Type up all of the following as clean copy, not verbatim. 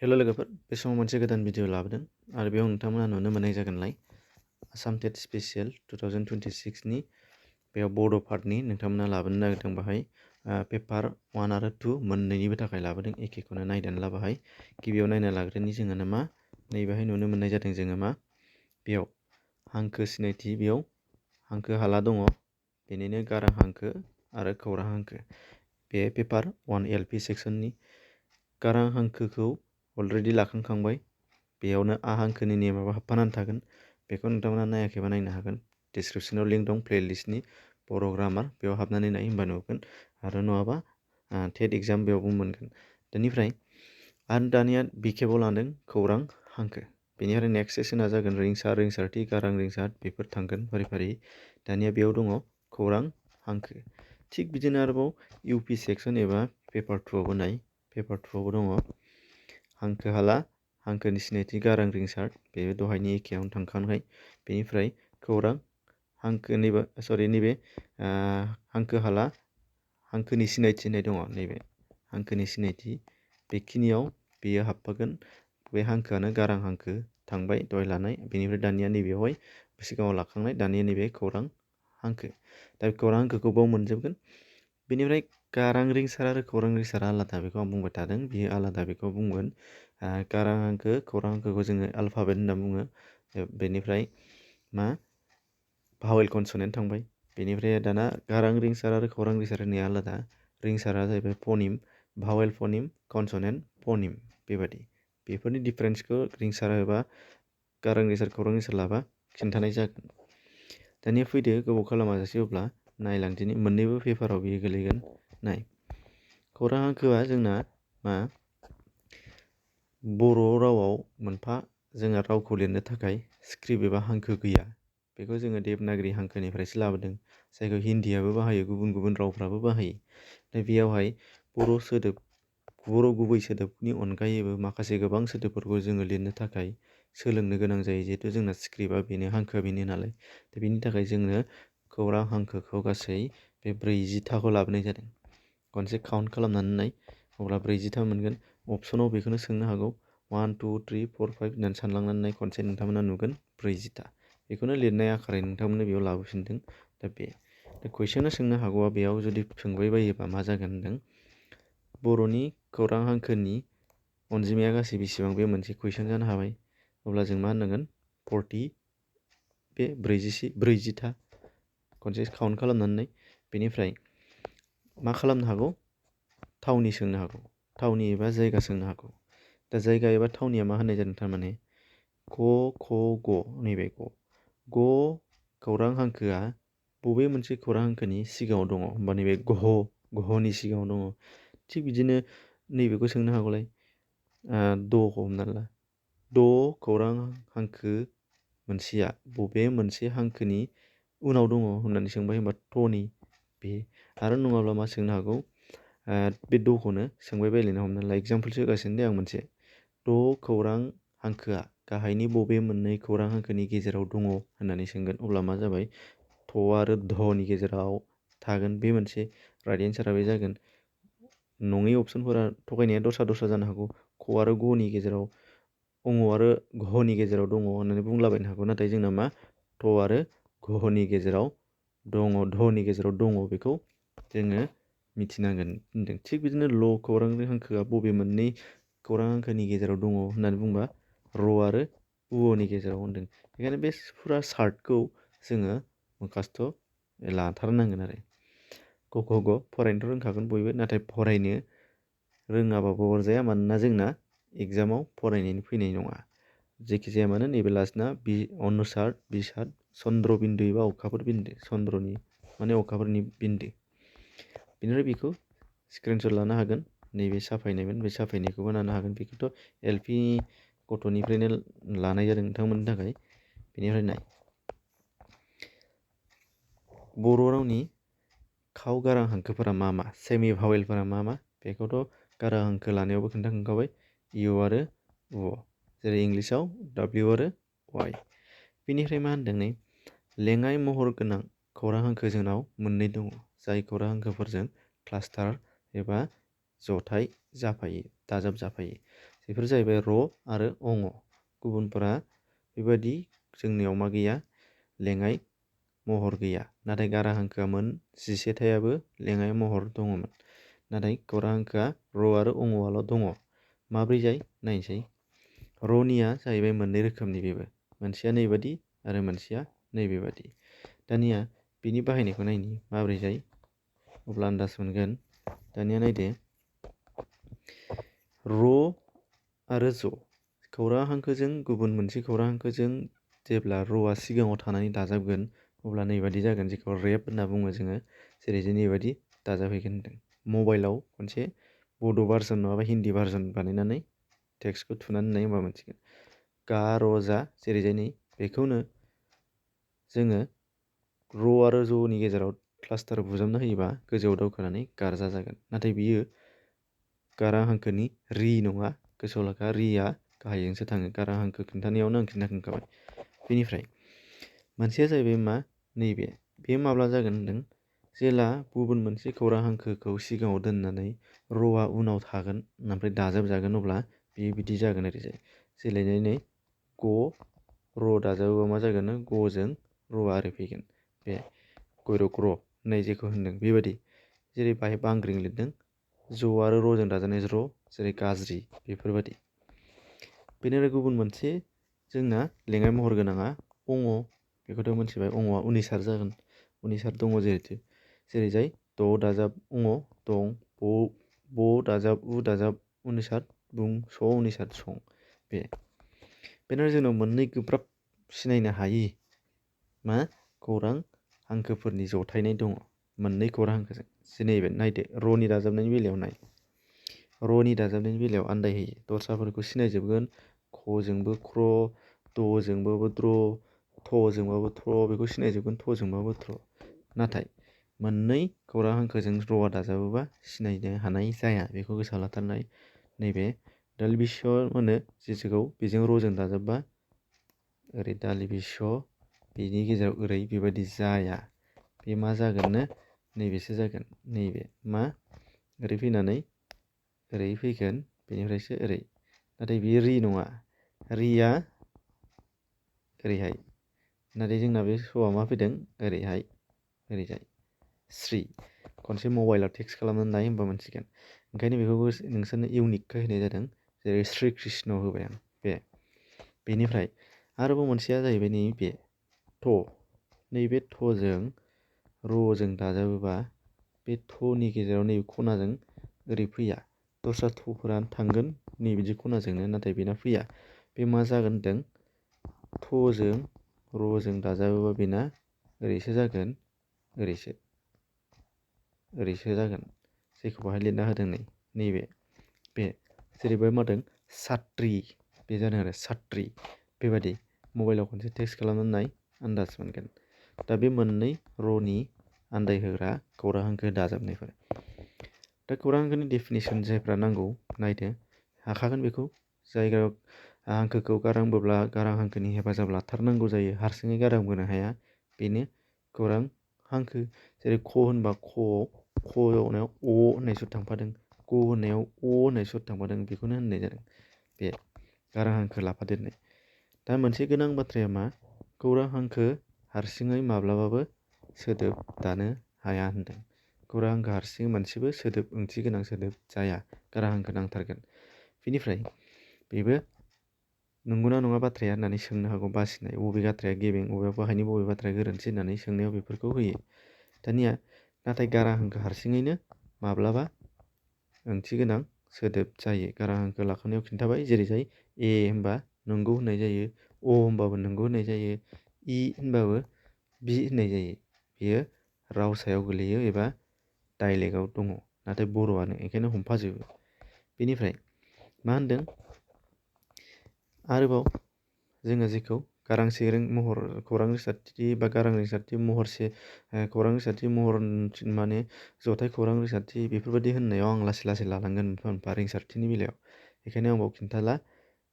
हेल' लोगोफोर, बे समाव मोनसे गोदान भिडिअ लाबोदों आरो बेयाव नोंथांमोना नुनो मोननाय जागोनलाय आसाम टेट स्पेसियेल 2026नि बेयाव बड' पार्टनि नोंथांमोना लाबोनो नागिरदों बाहाय पेपार 1 आरो 2 मोननैनिबो थाखाय लाबोदों एखेखौनो नायनानै ला बाहाय गिबियाव नायना लाग्रोनि जोङो मा नैबेहाय नुनो मोननाय जादों जोङो मा बेयाव हांखो सिनायथि बेयाव हांखो हाला दङ बेनिनो गारां हांखो आरो खौरां हांखो बे पेपार 1 LP सेक्सननि गारां हांखोखौ अलरेडि लाखांखांबाय बेयावनो आ हांखोनि नेमाबो हाबफानानै थागोन बेखौ नोंथांमोना नायाखैबा नायनो हागोन डिसक्रिपसनाव लिंक दं प्लेलिस्टनि बर' ग्रामार बेयाव हाबनानै नाय होमबा नुगोन आरो नङाबा टेट एग्जाम बेयावबो मोनगोन बेनिफ्राय आरो दानिया बिखेबाव लादों खौरां हांखो बेनिफ्राय नेक्स्ट सेसना जागोन रिंसारथि गारां रिंसार बेफोर थांगोन फारि फारि दानिया बेयाव दङ खौरां हांखो थिग बिदिनो आरोबाव इउपि सेक्सन एबा पेपार 2आवबो नाय पेपार 2आवबो दङ हांखो हाला हांखोनि सिनायथि गारां रिंसार बे दहायनि एखेयावनो थांखानाय बेनिफ्राय खौरां हांखो नैबे हांखो हाला हांखोनि सिनायथि होननाय दङ नैबे हांखोनि सिनायथि बेखिनियाव बेयो हाबफागोन बे हांखोआनो गारां हांखो थांबाय दहाय लानाय बेनिफ्राय दानिया नैबेयावहाय सिगाङाव लाखांनाय दानिया नैबे खौरां हांखो दा खौरां हांखोखौ बाव मोनजोबगोन बेनिफ्राय गारां रिंसार आरो खौरां रिंसारा आलादा बेखौ आं बुंबाय थादों बियो आलादा बेखौ बुंगोन गारां हांखो खौरां हांखोखौ जोङो आल्फाबेट होनना बुङो बेनिफ्राय मा भावेल कनसोनेन्ट थांबाय बेनिफ्राय दाना गारां रिंसार आरो खौरां रिंसार होननाया आलादा रिंसारा जाहैबाय फनिम भावेल फनिम कनसोनेन्ट फनिम बेबादि बेफोरनि डिफारेन्सखौ रिंसार एबा गारां रिंसार खौरां रिंसार लाबा खिन्थानाय जागोन दानिया फैदो गोबाव खालामाजासे अब्ला नायलांदिनि मोननैबो पेपाराव बियो गोलैगोन नाय खौरां हांखोआ जोंना मा बर' रावाव मोनफा जोंहा रावखौ लिरनो थाखाय स्क्रिप्ट एबा हांखो गैया बेखौ जोङो देबनागरि हांखोनिफ्रायसो लाबोदों जायखौ हिन्दीयाबो बाहायो गुबुन गुबुन रावफ्राबो बाहायो दा बेयावहाय बर' गुबै सोदोबनि अनगायैबो माखासे गोबां सोदोबफोरखौ जोङो लिरनो थाखाय सोलोंनो गोनां जायो जिहेथु जोंना स्क्रिप्टआ बेनो हांखोआ बेनो नालाय दा बेनि थाखाय जोङो खौरां हांखोखौ गासै बे 40थाखौ लाबोनाय जादों खनसे काउन्ट खालामनानै नाय अब्ला 40था मोनगोन अपसनाव बेखौनो सोंनो हागौ 1 2 3 4 5 होननानै सानलांनानै नाय खनसे नोंथांमोना नुगोन 40था बेखौनो लिरनाय आखारै नोंथांमोननो बेयाव लाबोफिनदों दा बे कुइसना सोंनो हागौआ बेयाव जुदि सोंबाय बायोबा मा जागोन होनदों बर'नि खौरां हांखोनि अनजिमाया गासै बेसेबां बे मोनसे कुइसन जानो हाबाय अब्ला जों मा होननांगोन 40 बे 40था खनसे काउन्ट खालामनानै नाय बेनिफ्राय मा खालामनो हागौ थावनि सोंनो हागौ थावनि एबा जायगा सोंनो हागौ दा जायगा एबा थावनिया मा होननाय जादों थारमाने क ख ग नैबे ग खौरां हांखोआ बबे मोनसे खौरां हांखोनि सिगाङाव दङ होमबा नैबे गहनि सिगाङाव दङ थिग बिदिनो नैबेखौ सोंनो हागौलाय द'खौ हमना ला द' खौरां हांखो मोनसेया बबे मोनसे हांखोनि उनाव दङ होननानै सोंबाय होनबा ट'नि बे आरो नङाब्ला मा सोंनो हागौ बे द'खौनो सोंबाय बायलायना हमना ला एगजामपोलसो होगासिनो दे आं मोनसे द' खौरां हांखोआ गाहायनि बबे मोननै खौरां हांखोनि गेजेराव दङ होननानै सोंगोन अब्ला मा जाबाय थ' आरो धनि गेजेराव थागोन बे मोनसे राइट एन्सारा बे जागोन नङै अपसनफोरा थगायनाया दस्रा जानो हागौ ख आरो गनि गेजेराव अङ आरो घनि गेजेराव दङ होननानै बुंलाबायनो हागौ नाथाय जोंना मा थ आरो घनि गेजेराव दङ धनि गेजेराव दङ बेखौ जोङो मिथिनांगोन होनदों थिग बिदिनो ल खौरां हांखोआ बबे मोननै खौरां हांखोनि गेजेराव दङ होननानै बुंबा र आरो उनि गेजेराव होनदों बेखायनो बे फुरा सार्टखौ जोङो मुखास्थ' लाथारनांगोन आरो ग फरायनोथ' रोंखागोन बयबो नाथाय फरायनो रोङाबाबो अरजाया मानोना जोंना एगजामाव फरायनायनि फैनाय नङा जेखि जाया मानो नैबे लास्टना अनुसार बिसाद चन्द्र बिन्दु एबा अखाफोर बिन्दु चन्द्रनि माने अखाफोरनि बिन्दु बेनिफ्राय बेखौ स्क्रिनशट लानो हागोन नैबे साफायनायमोन बे साफायनायखौबो लानो हागोन बेखौथ' LP गथ'निफ्रायनो लानाय जादों नोंथांमोननि थाखाय बेनिफ्राय नाय बर' रावनि खाव गारां हांखोफोरा मा मा सेमि भावेलफोरा मा मा बेखौथ' गारां हांखो लानायावबो खोन्थाखांखाबाय इउ आरो उ जेरै इंलिसाव W आरो Y बेनिफ्राय मा होनदों नै लेङाइ महर गोनां खौरां हांखो जोंनाव मोननै दङ जाय खौरां हांखोफोरजों क्लास्टार एबा जथाय जाफायो दाजाब जाफायो बेफोर जाहैबाय र आरो अङ। गुबुनफोरा बेबायदि जोंनियाव मा गैया, लेङाइ महर गैया। नाथाय गारा हांखोआ मोन 11थायाबो लेङाइ महर दङमोन। नाथाय खौरां हांखोआ र आरो अङआल' दङ। माब्रै जाय नायनोसै। रनिया जाहैबाय मोननै रोखोमनि, बेबो मोनसेया नैबादि आरो मोनसेया नैबेबादि। दानिया बिनि बाहायनायखौ नायनि माब्रै जाय, अब्ला आन्दाज मोनगोन। दानिया नायदो, र आरो ज खौरां हांखोजों गुबुन मोनसे खौरां हांखोजों जेब्ला रआ सिगाङाव थानानै दाजाबगोन, अब्ला नैबादि जागोन, जेखौ रेप होनना बुङो जोङो। जेरै जों नैबादि दाजाबहैगोन होनदों। मबाइलाव खनसे बड' भार्सन नङाबा हिन्दी भार्सन बानायनानै टेक्सटखौ थुनानै नाय, होमबा मोनसिगोन। गा र जा जेरै जाय नै बेखौनो जोङो र आरो जनि गेजेराव क्लास्टार बुजाबना होयोबा गोजौआव दावखोनानै गारजा जागोन। नाथाय बियो गारां हांखोनि रि नङा। गोसोआव लाखा, रिया गाहायजोंसो थाङो। गारां हांखो खिन्थानायावनो आं खिन्थाखांखाबाय। बेनिफ्राय मोनसेया जाहैबाय मा, नैबे बे माब्ला जागोन होनदों, जेला गुबुन मोनसे खौरां हांखोखौ सिगाङाव दोननानै रआ उनाव थागोन ओमफ्राय दाजाबजागोन, अब्ला बेयो बिदि जागोन ओरैजाय। जेरैजाय नै ग र दाजाबोबा मा जागोन, गजों रआ ओरै फैगोन। बे गयरक र होननाय जेखौ होनदों बेबायदि। जेरै बाहाय बांग्रिं लिरदों, ज आरो रजों दाजानाय ज्र, जेरै गाज्रि, बेफोरबायदि। बेनिफ्राय गुबुन मोनसे जोंना लेङाइ महर गोनाङा अङ। बेखौथ' मोनथिबाय, अङआ उनिसार जागोन। उनिसार दङ जिहेथु। जेरै जाय द दाजाब अङ दं, ब दाजाब उ दाजाब उनिसार बुं, स उनिसार सं। बे बेनिफ्राय जोंनाव मोननै गोब्राब सिनायनो हायि मा खौरां हांखोफोरनि जथायनाय दङ, मोननै खौरां हांखोजों। नैबे नायदो, रनि दाजाबनायनि बेलायाव नाय। रनि दाजाबनायनि बेलायाव आन्दायहैयो। दस्राफोरखौ सिनायजोबगोन, खजोंबो ख्र, दजोंबाबो द्र, थजोंबाबो थ, बेखौ सिनायजोबगोन, थजोंबाबो थ्र। नाथाय मोननै खौरां हांखोजों रआ दाजाबोबा सिनायनो हानाय जाया। बेखौ गोसोआव लाथारनाय। नैबे दाल बिस्व होनो जेखौ, बेजों रजों दाजाबबा ओरै दालि बिस्व, बेनि गेजेराव ओरै बेबायदि जाया। बे मा जागोननो, नैबेसो जागोन। नैबे मा, ओरै फैनानै ओरै फैगोन, बेनिफ्रायसो ओरै। नाथाय बेयो रि नङा। रिया ओरैहाय। नाथाय जोंना बे स'आ मा फैदों, ओरैहाय, ओरैजाय। स्रि खनसे मबाइलाव टेक्स्ट खालामनानै नाय, होमबा मोनसिगोन। ओंखायनो बेखौबो नोंसोरनो इउनिकखौ होनाय जादों। जेरै श्री कृष्ण होबाय आं। बे बेनिफ्राय आरोबाव मोनसेया जाहैबाय नैबे थ। नैबे थजों रजों दाजाबोबा बे थनि गेजेराव नैबे खनाजों ओरै फैया। दस्रा थफोरा थांगोन नैबिदि खनाजोंनो, नाथाय बेना फैया। बे मा जागोन होनदों, थजों रजों दाजाबोबा बेना ओरैसो जागोन, ओरैसो, ओरैसो जागोन। जेखौ बाहाय लिरना होदों नै, नैबे बे जेरैबा मादों सात्रि, बे जादों आरो सात्रि। बेबादि मबाइलाव खनसे टेक्स्ट खालामनानै नाय, आन्दाज मोनगोन। दा बे मोननै रनि आन्दायहोग्रा खौरां हांखो दाजाबनायफोर। दा खौरां हांखोनि डेफिनेसन जायफ्रा नांगौ, नायदो हाखागोन बेखौ। जायगायाव हांखोखौ गारांबोब्ला गारां हांखोनि हेफाजाब लाथारनांगौ जायो, हारसिङै गारांबोनो हाया। बेनो खौरां हांखो। जेरै ख होनबा खआव, ख होनायाव अ होननाय सुर थांफादों, ग होननायाव अ होननाय सुर थांफादों, बेखौनो होननाय जादों बे गारां हांखो लाफादेरनाय। दा मोनसे गोनां बाथ्राया मा, खौरां हांखो हारसिङै माब्लाबाबो सोदोब दानो हाया होनदों। खौरां हांखो हारसिङै मोनसेबो सोदोब, ओंथि गोनां सोदोब जाया, गारां हांखो नांथारगोन। बेनिफ्राय बेबो नंगौना नङा बाथ्राया होननानै सोंनो हागौ, बासिनाय बबे बाथ्राया गेबें, बबे बाहायनि बबे बाथ्राया गोरोन्थि होननानै सोंनायाव बेफोरखौ होयो। दानिया नाथाय गारां हांखो हारसिङैनो माब्लाबा ओंथि गोनां सोदोब जायो। गारां हांखो लाखानायाव खिन्थाबाय, जेरै जाय ए होनबा नंगौ होननाय जायो, अ होनबाबो नंगौ होननाय जायो, इ होनबाबो बि होननाय जायो। बेयो राव सायाव गोलैयो एबा डाइलेक्टआव दङ, नाथाय बर'आनो, ओंखायनो हमफाजोबो। बेनिफ्राय मा होनदों, आरोबाव जोङो जेखौ गारांसे महर खौरां रिंसारथि बा गारां रिंसारथि महरसे, खौरां रिंसारथि महर माने जथाय खौरां रिंसारथि, बेफोरबायदि होननायाव आं लासै लासै लालांगोन मोनफा मोनफा रिंसारथिनि बेलायाव। बेखायनो आं बाव खिन्थाला,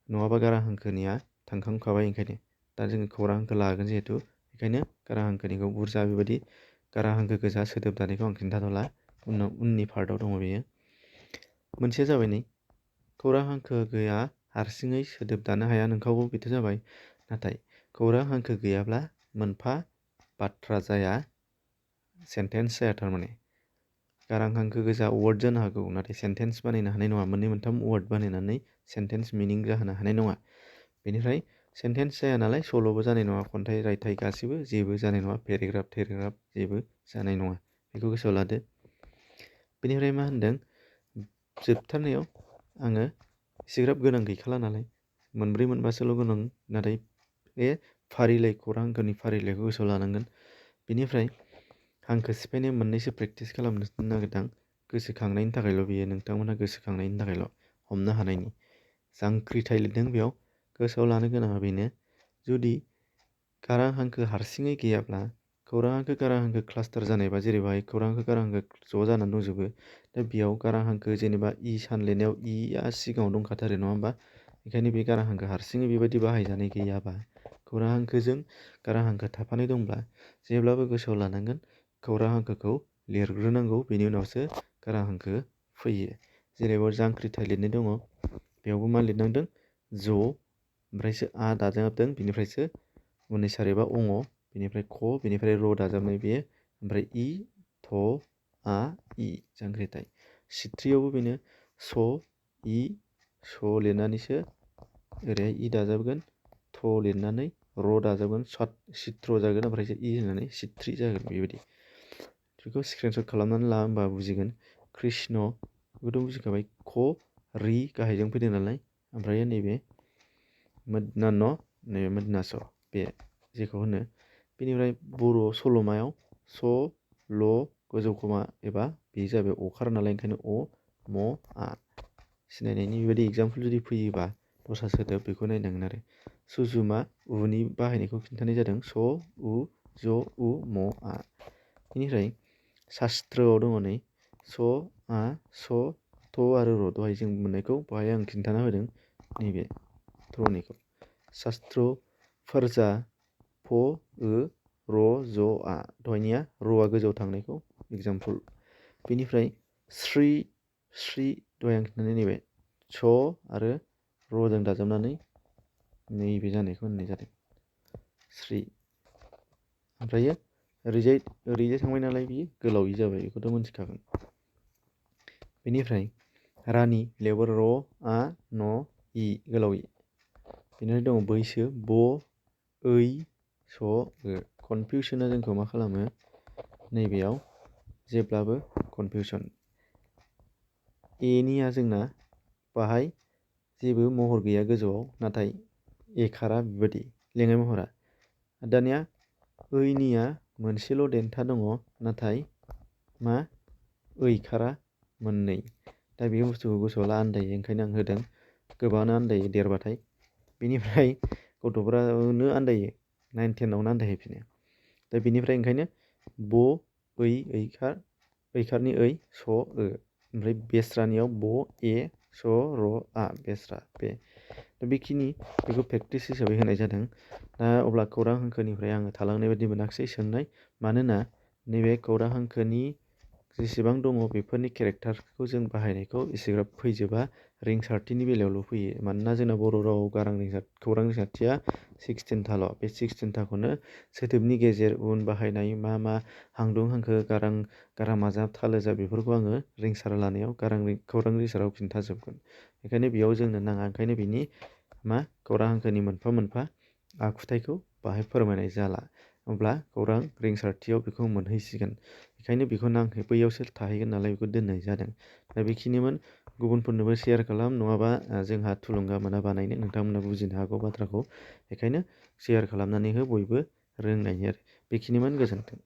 नङाबा गारां हांखोनिया थांखांखाबाय। ओंखायनो दा जोङो खौरां हांखो लागोन जिहेथु, बेखायनो गारां हांखोनिखौ बुरजा बेबायदि गारां हांखो गोजा सोदोब दानायखौ आं खिन्थाथ'ला। उननि पार्टआव दङ बेयो। मोनसेया जाबाय नै खौरां हांखोआ हारसिङै सोदोब दानो हाया नंखागौ बेथ' जाबाय। नाथाय खौरां हांखो गैयाब्ला मोनफा बाथ्रा जाया, सेन्टेन्स जाया थारमाने। गारां हांखो गोजा वार्ड जानो हागौ, नाथाय सेन्टेन्स बानायनो हानाय नङा। मोननै मोनथाम वार्ड बानायनानै सेन्टेन्स मिनिं जाहोनो हानाय नङा। बेनिफ्राय सेन्टेन्स जाया नालाय सल'बो जानाय नङा, खन्थाइ रायथाइ गासिबो जेबो जानाय नङा, पेरेग्राफ थेरेग्राफ जेबो जानाय नङा। बेखौ गोसोआव लादो। बेनिफ्राय मा होनदों, जोबथारनायाव आङो एसेग्राब गोनां गैखाला नालाय, मोनब्रै मोनबासोल' गोनां, नाथाय बे फारिलाइ खौरां हांखोनि फारिलाइखौ गोसोआव लानांगोन। बेनिफ्राय हांखो सिफायनाय मोननैसो प्रेक्टिस खालामनो नागिरदों। गोसोखांनायनि थाखायल' बियो, नोंथांमोनहा गोसोखांनायनि थाखायल', हमनो हानायनि। जांख्रिथाय लिरदों बेयाव। गोसोआव लानो गोनाङा बेनो, जुदि गारां हांखो हारसिङै गैयाब्ला, खौरां हांखो गारां हांखो क्लास्टार जानायबा, जेरैहाय खौरां हांखो गारां हांखो ज' जानानै दंजोबो, दा बेयाव गारां हांखो जेनेबा इ सान लिरनायाव इया सिगाङाव दंखाथारो नङा होमबा? बेखायनो बे गारां हांखो हारसिङै बेबायदि बाहायजानाय गैयाबा, खौरां हांखोजों गारां हांखो थाफानाय दंब्ला, जेब्लाबो गोसोआव लानांगोन खौरां हांखोखौ लिरग्रोनांगौ, बेनि उनावसो गारां हांखो फैयो। जेरैबाव जांख्रिथाय लिरनाय दङ, बेयावबो मा लिरनांदों, ज' ओमफ्रायसो आ दाजाबदों, बिनिफ्रायसो उननि सार एबा अङ, बिनिफ्राय ख, बिनिफ्राय र दाजाबनाय बेयो, ओमफ्राय इ, थ, आ, इ, जांख्रिथाय। सिथ्रियावबो बेनो स, इ, स लिरनानैसो ओरैहाय इ दाजाबगोन, थ लिरनानै र दाजाबगोन, सित्र जागोन, ओमफ्रायसो इ होनानै सिथ्रि जागोन। बेबायदि बेखौ स्क्रिनशट खालामनानै ला, होमबा बुजिगोन। कृष्ण बेखौथ' बुजिखाबाय, ख रि गाहायजों फैदों नालाय, ओमफ्राय नैबे मोदना न, नैबे मोदना स, बे जेखौ होनो। बेनिफ्राय बर' सल'मायाव स, ल, गोजौ खमा एबा बे जाबाय अखार नालाय, ओंखायनो अ, म, आ सिनायनायनि बेबायदि एग्जामपोल जुदि फैयोबा दस्रा सोदोब, बेखौ नायनांगोन आरो। सुजुमा उनि बाहायनायखौ खिन्थानाय जादों, स, उ, ज, उ, म, आ। बेनिफ्राय शास्त्रआव दङ नै, स, आ, स, थ आरो र, दहाय जों मोननायखौ बेहाय आं खिन्थाना होदों, नैबे थनिखौ। शास्त्र फोरजा फ, ओ, र, ज, आ, दहायनिया रआ गोजौआव थांनायखौ एग्जामपोल। बेनिफ्राय स्रि, श्री दहाय आं खिन्थानाय नैबे स आरो रजों दाजाबनानै नैबे जानायखौ होननाय जादों स्रि। ओमफ्रायो ओरैजाय थांबाय नालाय बियो गोलाव इ जाबाय, बेखौथ' मोनथिखागोन। बेनिफ्राय रानि बेयावबो र, आ, न, इ गोलाव इ। बेनिफ्राय दङ बैसो ब, ओइ, स, ओ। कनफिउसना जोंखौ मा खालामो, नैबेयाव जेब्लाबो कनफिउसन। एनिया जोंना बाहाय जेबो महर गैया गोजौआव, नाथाय एखारा बेबायदि लेङाइ महरा। दानिया ओइनिया मोनसेल' देन्था दङ, नाथाय मा ओइखारा मोननै। दा बे बुस्थुखौ गोसोआव ला, आन्दायो, ओंखायनो आं होदों। गोबाङानो आन्दायो देरबाथाय। बेनिफ्राय गथ'फ्रानो आन्दायो, 9, 10आवनो आन्दायहैफिनो। दा बेनिफ्राय ओंखायनो ब, ओइ, ऐखार, ऐखारनि ऐ, स, ओ। ओमफ्राय बेस्रानियाव ब, ए, स, र, आ, बेस्रा बे। दा बेखिनि बेखौ प्रेक्टिस हिसाबै होनाय जादों। दा अब्ला खौरां हांखोनिफ्राय आङो थालांनाय बायदि मोनाखिसै सोंनाय, मानोना नैबे खौरां हांखोनि जेसेबां दङ बेफोरनि केरेक्टारखौ जों बाहायनायखौ एसेग्राब फैजोबा, रिंसारथिनि बेलायावल' फैयो। मानोना जोंना बर' रावाव खौरां रिंसारथिया 16थाल'। बे 16थाखौनो सोदोबनि गेजेर उन बाहायनाय, मा मा हांदुं हांखो, गारां माजाब, थाल जा, बेफोरखौ आङो रिंसार लानायाव खौरां रिंसाराव खिन्थाजोबगोन। बेखायनो बेयाव जोंनो नाङा, ओंखायनो बिनि खौरां हांखोनि मोनफा मोनफा आखुथाइखौ बाहाय फोरमायनाय जाला। अब्ला खौरां रिंसारथियाव बेखौ मोनहैसिगोन। बेखायनो बेखौ बैयावसो थाहैगोन नालाय बेखौ दोननाय जादों। दा बेखिनिमोन। गुबुनफोरनोबो सेयार खालाम, नङाबा जोंहा थुलुंगा मोना बानायनो, नोंथांमोना बुजिनो हागौ बाथ्राखौ। बेखायनो सेयार खालामनानै हो, बयबो रोंनायनि आरो। बेखिनिमोन, गोजोन्थों।